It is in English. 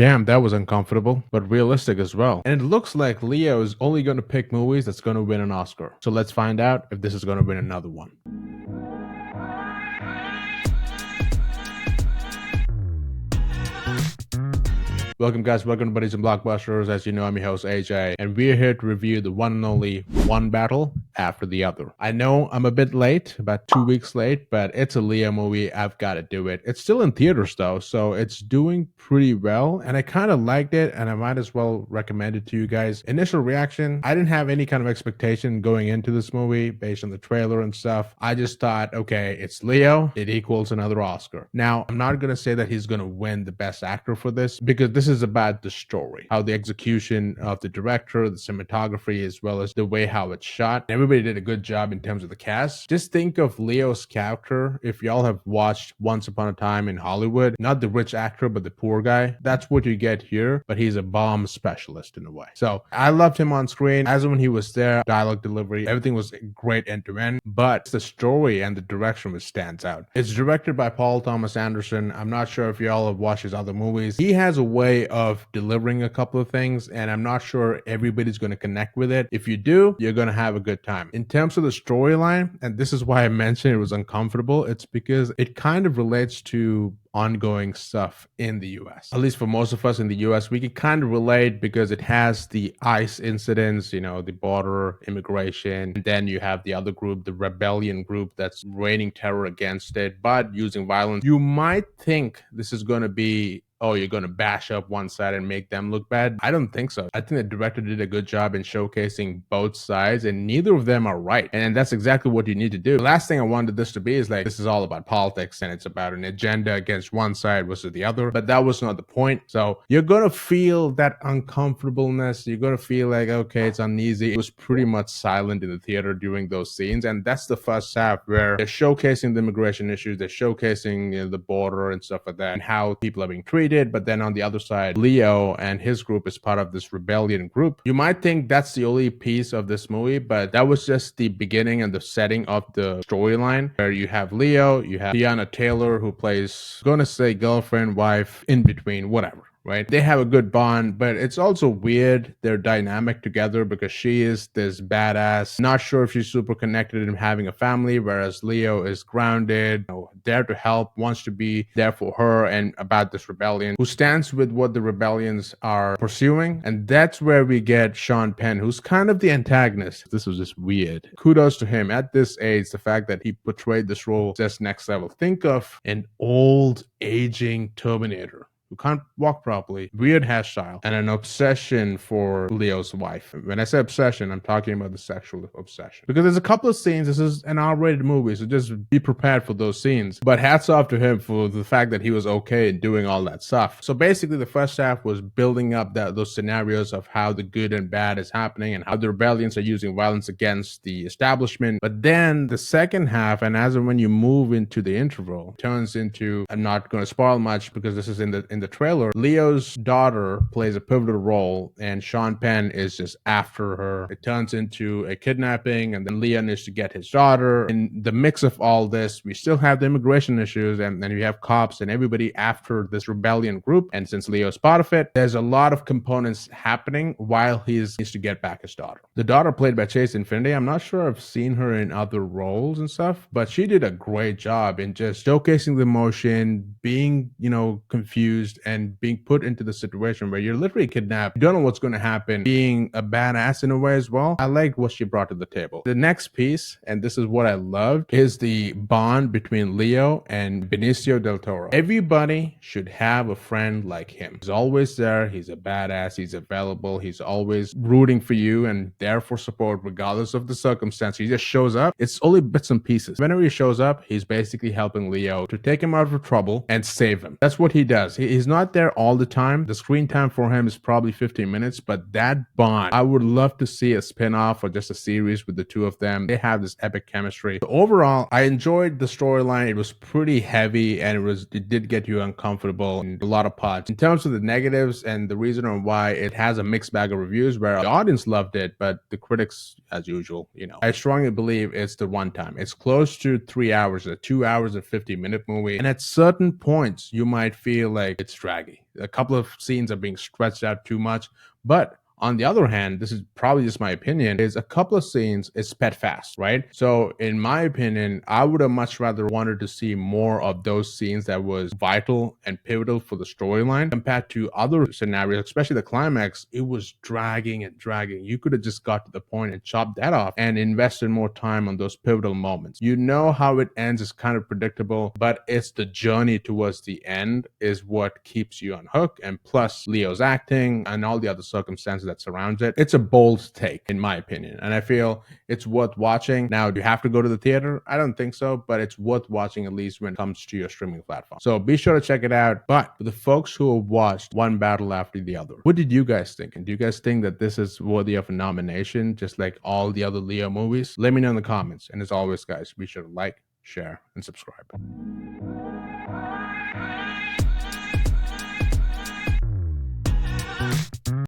Damn, that was uncomfortable, but realistic as well. And it looks like Leo is only going to pick movies that's going to win an Oscar. So let's find out if this is going to win another one. Welcome guys, welcome to Buddies and Blockbusters. As you know, I'm your host AJ, and we're here to review the one and only One Battle After the Other. I know I'm a bit late, about 2 weeks late, but it's a Leo movie. I've got to do it. It's still in theaters though, so it's doing pretty well, and I kind of liked it, and I might as well recommend it to you guys. Initial reaction, I didn't have any kind of expectation going into this movie based on the trailer and stuff. I just thought, okay, it's Leo, it equals another Oscar. Now, I'm not going to say that he's going to win the best actor for this, because this is about the story, how the execution of the director, the cinematography, as well as the way how it's shot. Everybody did a good job in terms of the cast. Just think of Leo's character. If y'all have watched Once Upon a Time in Hollywood, not the rich actor, but the poor guy, that's what you get here, but he's a bomb specialist in a way. So I loved him on screen. As when he was there, dialogue delivery, everything was great end to end, but the story and the direction which stands out. It's directed by Paul Thomas Anderson. I'm not sure if y'all have watched his other movies. He has a way of delivering a couple of things, and I'm not sure everybody's going to connect with it. If you do, you're going to have a good time. In terms of the storyline, and this is why I mentioned it was uncomfortable, it's because it kind of relates to ongoing stuff in the US. At least for most of us in the US, we can kind of relate because it has the ICE incidents, you know, the border immigration. And then you have the other group, the rebellion group that's raining terror against it, but using violence. You might think this is going to be, oh, you're going to bash up one side and make them look bad. I don't think so. I think the director did a good job in showcasing both sides, and neither of them are right. And that's exactly what you need to do. The last thing I wanted this to be is like, this is all about politics and it's about an agenda against one side versus the other. But that was not the point. So you're going to feel that uncomfortableness. You're going to feel like, okay, it's uneasy. It was pretty much silent in the theater during those scenes. And that's the first half where they're showcasing the immigration issues. They're showcasing, you know, the border and stuff like that, and how people are being treated. But then on the other side, Leo and his group is part of this rebellion group. You might think that's the only piece of this movie, but that was just the beginning and the setting of the storyline, where you have Leo, you have Tiana Taylor, who plays, gonna say girlfriend, wife, in between, whatever. Right? They have a good bond, but it's also weird their dynamic together, because she is this badass, not sure if she's super connected in having a family, whereas Leo is grounded, you know, there to help, wants to be there for her and about this rebellion, who stands with what the rebellions are pursuing. And that's where we get Sean Penn, who's kind of the antagonist. This was just weird. Kudos to him at this age. The fact that he portrayed this role just next level. Think of an old, aging Terminator who can't walk properly, weird hairstyle, and an obsession for Leo's wife. When I say obsession, I'm talking about the sexual obsession. Because there's a couple of scenes, this is an R-rated movie, so just be prepared for those scenes. But hats off to him for the fact that he was okay in doing all that stuff. So basically, the first half was building up those scenarios of how the good and bad is happening, and how the rebellions are using violence against the establishment. But then the second half, and as and when you move into the interval, turns into, I'm not going to spoil much because this is in the trailer, Leo's daughter plays a pivotal role, and Sean Penn is just after her. It turns into a kidnapping, and then Leo needs to get his daughter. In the mix of all this, we still have the immigration issues, and then we have cops and everybody after this rebellion group. And since Leo's part of it, there's a lot of components happening while he needs to get back his daughter. The daughter, played by Chase Infinity, I'm not sure I've seen her in other roles and stuff, but she did a great job in just showcasing the emotion, being, you know, confused, and being put into the situation where you're literally kidnapped. You don't know what's going to happen, being a badass in a way as well. I liked what she brought to the table. The next piece, and this is what I loved, is the bond between Leo and Benicio del Toro. Everybody should have a friend like him. He's always there. He's a badass. He's available. He's always rooting for you and there for support regardless of the circumstance. He just shows up. It's only bits and pieces. Whenever he shows up, he's basically helping Leo to take him out of trouble and save him. That's what he does. He's not there all the time. The screen time for him is probably 15 minutes, but that bond, I would love to see a spin-off or just a series with the two of them. They have this epic chemistry. So overall, I enjoyed the storyline. It was pretty heavy, and it did get you uncomfortable in a lot of parts. In terms of the negatives and the reason on why it has a mixed bag of reviews, where the audience loved it, but the critics, as usual, you know, I strongly believe it's the runtime. It's close to 3 hours, a 2 hours and 50-minute movie, and at certain points, you might feel like it's draggy. A couple of scenes are being stretched out too much, but on the other hand, this is probably just my opinion, is a couple of scenes is sped fast, right? So in my opinion, I would have much rather wanted to see more of those scenes that was vital and pivotal for the storyline compared to other scenarios, especially the climax. It was dragging and dragging. You could have just got to the point and chopped that off and invested more time on those pivotal moments. You know how it ends is kind of predictable, but it's the journey towards the end is what keeps you on hook. And plus Leo's acting and all the other circumstances that surrounds it. It's a bold take, in my opinion, and I feel it's worth watching. Now, do you have to go to the theater? I don't think so, but it's worth watching at least when it comes to your streaming platform. So be sure to check it out. But for the folks who have watched one battle after the other, what did you guys think? And do you guys think that this is worthy of a nomination, just like all the other Leo movies? Let me know in the comments. And as always, guys, be sure to like, share, and subscribe.